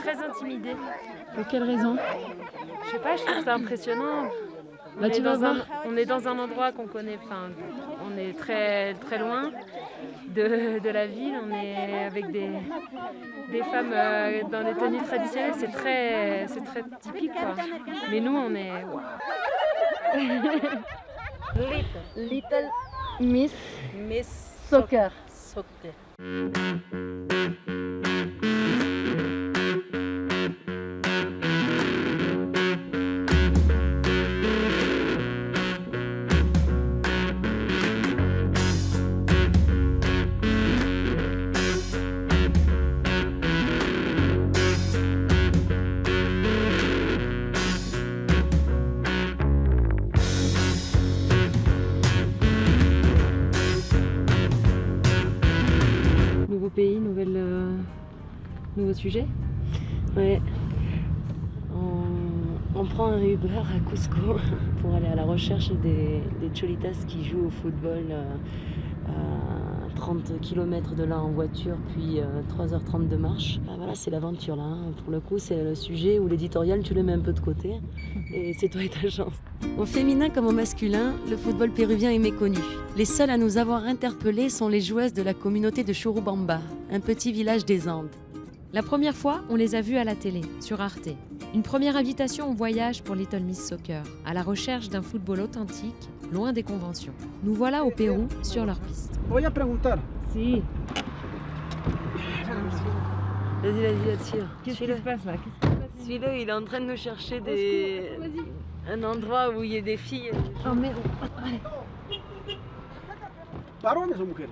très intimidée. Pour quelle raison? Je sais pas, je trouve ça impressionnant. Bah, tu vas voir. On est dans un endroit qu'on connaît, enfin, on est très, très loin de la ville. On est avec des femmes dans des tenues traditionnelles, c'est très typique, quoi. Mais nous, on est... Little Miss Miss Soccer. Soccer. Nouveau pays, nouveau sujet. Ouais. On prend un Uber à Cusco pour aller à la recherche des Cholitas qui jouent au football à 30 km de là en voiture, puis 3h30 de marche. Ah, voilà, c'est l'aventure là. Hein. Pour le coup, c'est le sujet où l'éditorial, tu le mets un peu de côté. Et c'est toi et ta chance. Au féminin comme au masculin, le football péruvien est méconnu. Les seules à nous avoir interpellés sont les joueuses de la communauté de Churubamba, un petit village des Andes. La première fois, on les a vues à la télé, sur Arte. Une première invitation au voyage pour Little Miss Soccer, à la recherche d'un football authentique, loin des conventions. Nous voilà au Pérou, sur leur piste. Voy a preguntar. Si. Vas-y, attire. Qu'est-ce qui se passe là? Celui-là, il est en train de nous chercher un endroit où il y a des filles. Oh merde. Allez. ¿Varones o mujeres?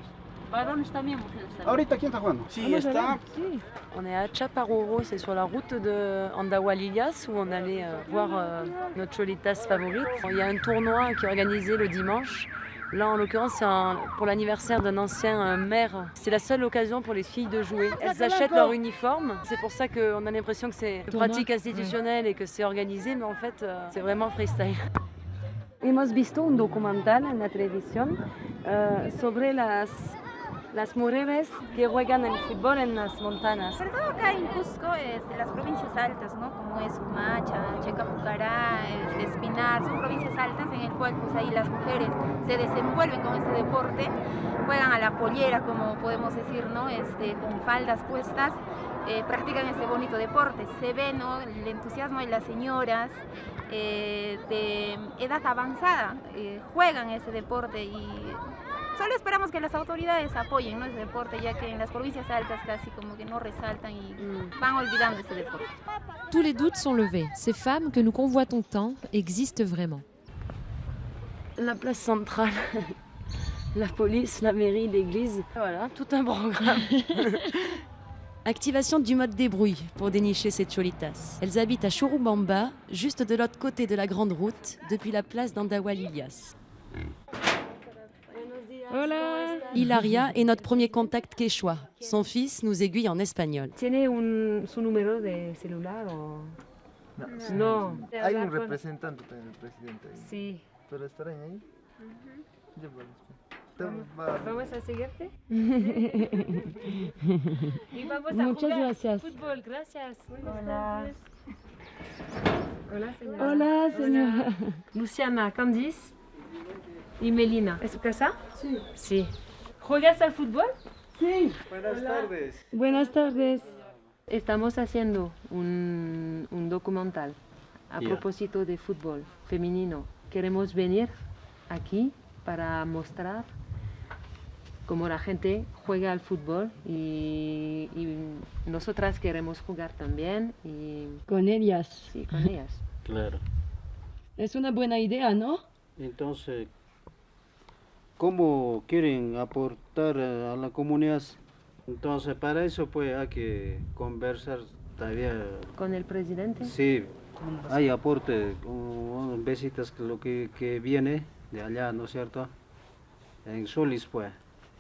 Varones también, mujeres también. Ahorita, ¿quién está jugando? Sí, está. Si. On est à Chaparoro, c'est sur la route de Andahualillas où on allait voir notre Cholitas favorite. Il y a un tournoi qui est organisé le dimanche. Là, en l'occurrence, c'est pour l'anniversaire d'un ancien maire. C'est la seule occasion pour les filles de jouer. Elles achètent leur uniforme. C'est pour ça qu'on a l'impression que c'est une pratique institutionnelle et que c'est organisé, mais en fait, c'est vraiment freestyle. Hemos visto un documental en la televisión sobre las mujeres que juegan el fútbol en las montañas. Sobre todo acá en Cusco, las provincias altas, ¿no? Como es Humacha, Checapucará, Espinar, son provincias altas en el cual pues ahí las mujeres se desenvuelven con este deporte, juegan a la pollera, como podemos decir, ¿no? Con faldas puestas, practican este bonito deporte. Se ve, ¿no? El entusiasmo de las señoras de edad avanzada, juegan ese deporte y solo esperamos que las autoridades apoyen, ¿no? Ese deporte, ya que en las provincias altas casi como que no resaltan y van olvidando este deporte. Tous les doutes sont levés. Ces femmes que nous convoitons tant existent vraiment. La place centrale, la police, la mairie, l'église, voilà, tout un programme. Activation du mode débrouille pour dénicher ces Cholitas. Elles habitent à Churubamba, juste de l'autre côté de la grande route, depuis la place d'Andahualillas. Hola. Hilaria est notre premier contact quechua. Son fils nous aiguille en espagnol. ¿Tiene su número de celular o...? No. Hay un representante también, el presidente ahí. Sí. ¿Pero estarán ahí? Ya Vamos a seguirte. Y vamos a Muchas jugar gracias. fútbol, gracias. Hola. Hola, señora. Hola, señora. Luciana, Candice y Melina. ¿Es tu casa? Sí. Sí. ¿Juegas al fútbol? Sí. Buenas tardes. Buenas tardes. Estamos haciendo un documental a propósito de fútbol femenino. Queremos venir aquí para mostrar cómo la gente juega al fútbol y nosotras queremos jugar también y Con ellas. sí, con ellas. Claro. Es una buena idea, ¿no? Entonces, ¿cómo quieren aportar a la comunidad? Entonces, para eso pues hay que conversar todavía. ¿Con el presidente? Sí, hay aporte, visitas lo que viene de allá, ¿no es cierto? En Solis, pues.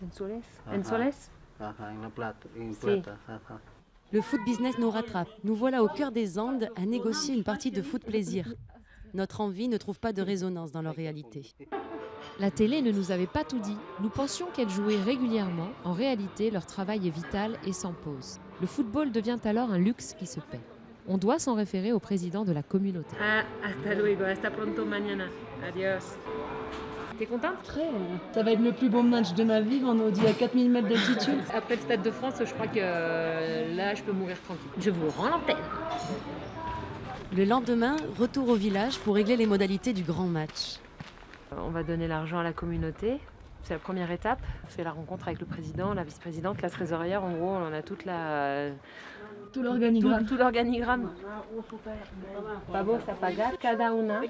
¿En Soles? Ajá. ¿En Soles? Ajá, en La Plata. En Sí. Plata, ajá. Le foot business nous rattrape. Nous voilà au cœur des Andes à négocier une partie de foot plaisir. Notre envie ne trouve pas de résonance dans leur réalité. La télé ne nous avait pas tout dit. Nous pensions qu'elles jouaient régulièrement. En réalité, leur travail est vital et sans pause. Le football devient alors un luxe qui se paie. On doit s'en référer au président de la communauté. Ah, hasta luego, hasta pronto mañana. Adios. T'es contente? Très. Ça va être le plus beau match de ma vie, vendredi à 4000 mètres d'altitude. Après le Stade de France, je crois que là, je peux mourir tranquille. Je vous rends l'antenne. Le lendemain, retour au village pour régler les modalités du grand match. On va donner l'argent à la communauté. C'est la première étape. On fait la rencontre avec le président, la vice-présidente, la trésorière. En gros, on a toute la... Tout l'organigramme. Tout l'organigramme. Vamos a pagar cada una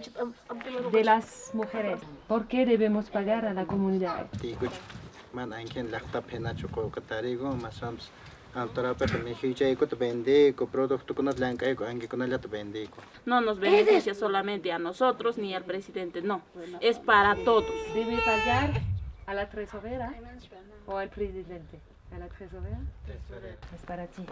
de las mujeres. ¿Por qué debemos pagar a la comunidad? No nos beneficia solamente a nosotros ni al presidente, no. Es para todos. Debe pagar a la tesorera o al presidente. ¿A la tesorera? Es para ti.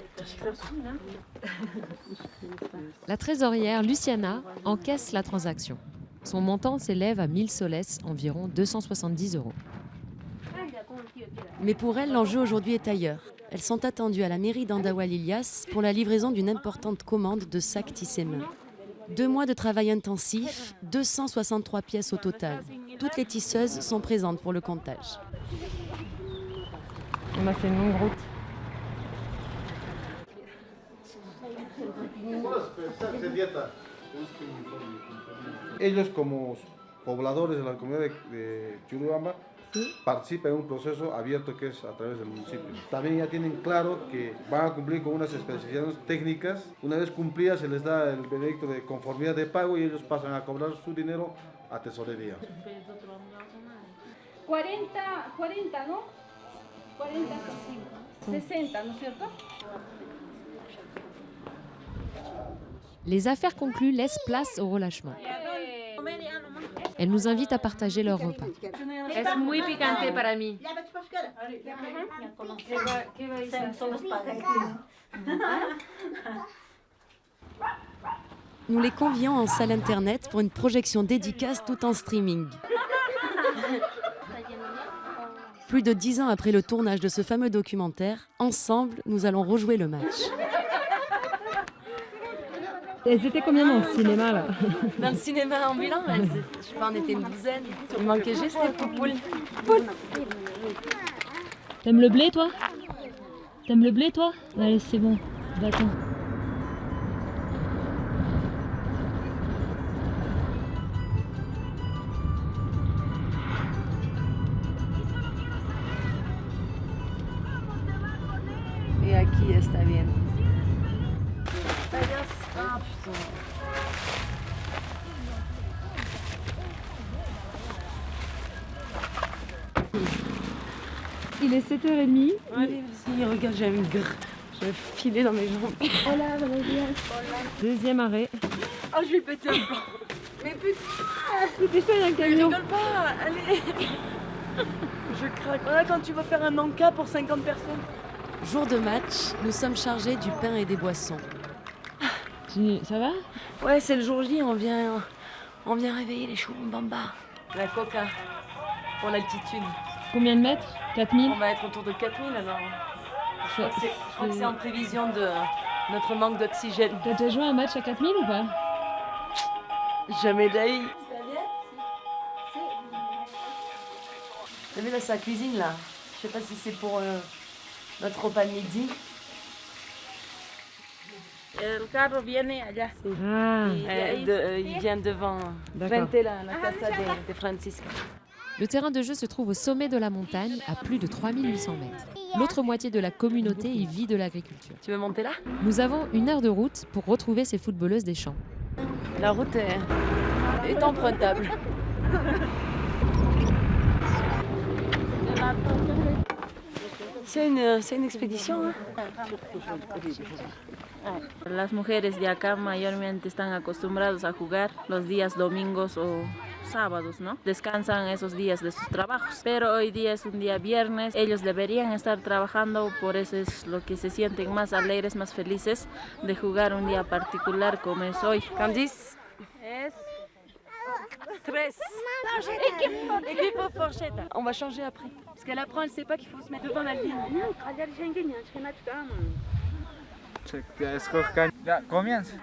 La trésorière Luciana encaisse la transaction. Son montant s'élève à 1000 soles, environ 270 €. Mais pour elles, l'enjeu aujourd'hui est ailleurs. Elles sont attendues à la mairie d'Andahuaylas pour la livraison d'une importante commande de sacs tissés main. 2 mois de travail intensif, 263 pièces au total. Toutes les tisseuses sont présentes pour le comptage. On a fait une longue route. Ellos como pobladores de la comunidad de Churubamba participan en un proceso abierto que es a través del municipio. También ya tienen claro que van a cumplir con unas especificaciones técnicas. Una vez cumplidas se les da el veredicto de conformidad de pago y ellos pasan a cobrar su dinero a tesorería. 40, ¿no? 40, 60, ¿no es cierto? Les affaires conclues laissent place au relâchement. Elles nous invitent à partager leur repas. Es muy picante para mí. Nous les convions en salle internet pour une projection dédicace tout en streaming. Plus de 10 ans après le tournage de ce fameux documentaire, ensemble, nous allons rejouer le match. Elles étaient combien dans le cinéma là? Dans le cinéma ambulant, je sais pas, on était une douzaine. Il manquait juste les poupoules. T'aimes le blé toi? T'aimes le blé toi? Allez, c'est bon, d'accord. Et aquí está bien. Ah, putain. Il est 7h30. Allez, vas-y, regarde, j'ai un grrr. J'ai un filet dans mes jambes. Deuxième arrêt. Oh, je vais péter un plomb. Mais putain, Déjà, il y a un camion. rigole pas, allez. Je craque. Voilà quand tu vas faire un encas pour 50 personnes. Jour de match, nous sommes chargés du pain et des boissons. Ça va? Ouais, c'est le jour J, on vient réveiller les Churubamba. La coca, pour l'altitude. Combien de mètres? 4000? On va être autour de 4000 alors. Je crois que c'est en prévision de notre manque d'oxygène. T'as déjà joué un match à 4000 ou pas? Jamais d'ailleurs. T'as vu là, c'est la cuisine là. Je sais pas si c'est pour notre repas de midi. El carro viene allá. Ah, Il vient devant. d'accord. La casa de Francisca. Le terrain de jeu se trouve au sommet de la montagne, à plus de 3800 mètres. L'autre moitié de la communauté y vit de l'agriculture. Tu veux monter là? Nous avons 1 heure de route pour retrouver ces footballeuses des champs. La route est empruntable. C'est une expédition, hein? Las mujeres de acá mayormente están acostumbrados a jugar los días domingos o sábados, ¿no? Descansan esos días de sus trabajos. Pero hoy día es un día viernes, ellos deberían estar trabajando, por eso es lo que se sienten más alegres, más felices de jugar un día particular como es hoy. Candice? Tres. Equipo Forchetta. On va changer après. Parce qu'elle apprend, elle ne sait pas qu'il faut se mettre devant la ligne. Ya escoge. Ya, comienza.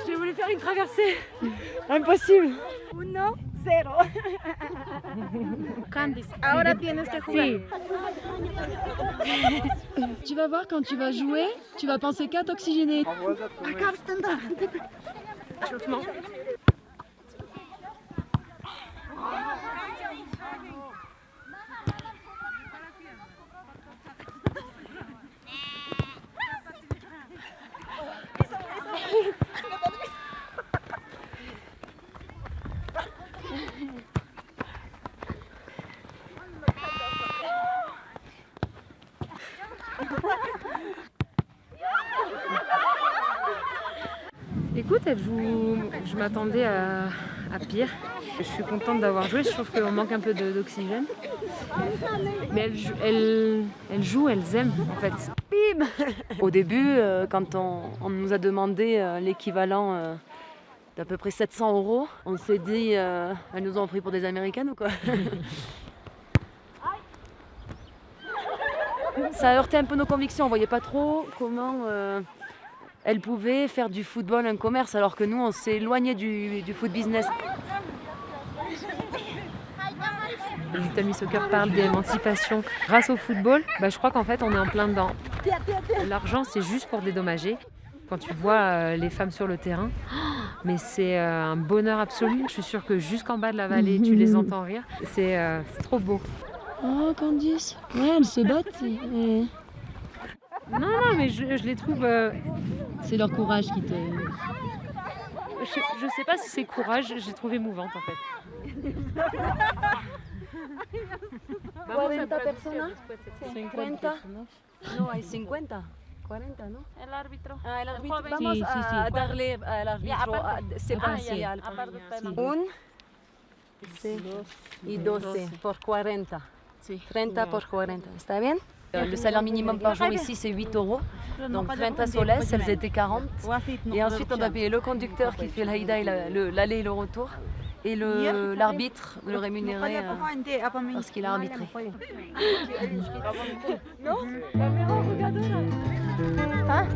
J'ai voulu faire une traversée. Impossible. 1-0. Candice, Ahora tienes que jugar. Tu vas voir, quand tu vas jouer, tu vas penser qu'à t'oxygéner. Écoute, elle joue. Je m'attendais à pire. Je suis contente d'avoir joué. Je trouve qu'on manque un peu d'oxygène. Mais elles jouent, elles aiment en fait. Bim. Au début, quand on nous a demandé l'équivalent d'à peu près 700 €, on s'est dit, elles nous ont pris pour des Américaines ou quoi? Ça a heurté un peu nos convictions. On voyait pas trop comment elles pouvaient faire du football un commerce, alors que nous, on s'est éloigné du foot business. Little Miss Soccer parle d'émancipation grâce au football. Je crois qu'en fait, on est en plein dedans. L'argent, c'est juste pour dédommager. Quand tu vois les femmes sur le terrain, mais c'est un bonheur absolu. Je suis sûre que jusqu'en bas de la vallée, tu les entends rire. C'est trop beau. Oh, Candice. Ouais, elles se battent. Non, mais je les trouve... C'est leur courage qui te... Je sais pas si c'est courage, je les trouve émouvantes en fait. 40 personas? 50? No, hay 50. 40, ¿no? el árbitro. Ah, el árbitro. joven. Vamos Sí, sí, a sí. darle al árbitro. C'est Ah, passé. sí. Aparte, Sí. Y 12 por 40. Sí. 30 por 40. ¿Está bien? Le salaire minimum par jour ici, c'est 8 €. Donc 30 soles, elles étaient 40. Et ensuite, on doit payer le conducteur qui fait l'Aïda et l'aller et le retour. Et l'arbitre, le rémunérer parce qu'il a arbitré. Non? La meilleure regarde là.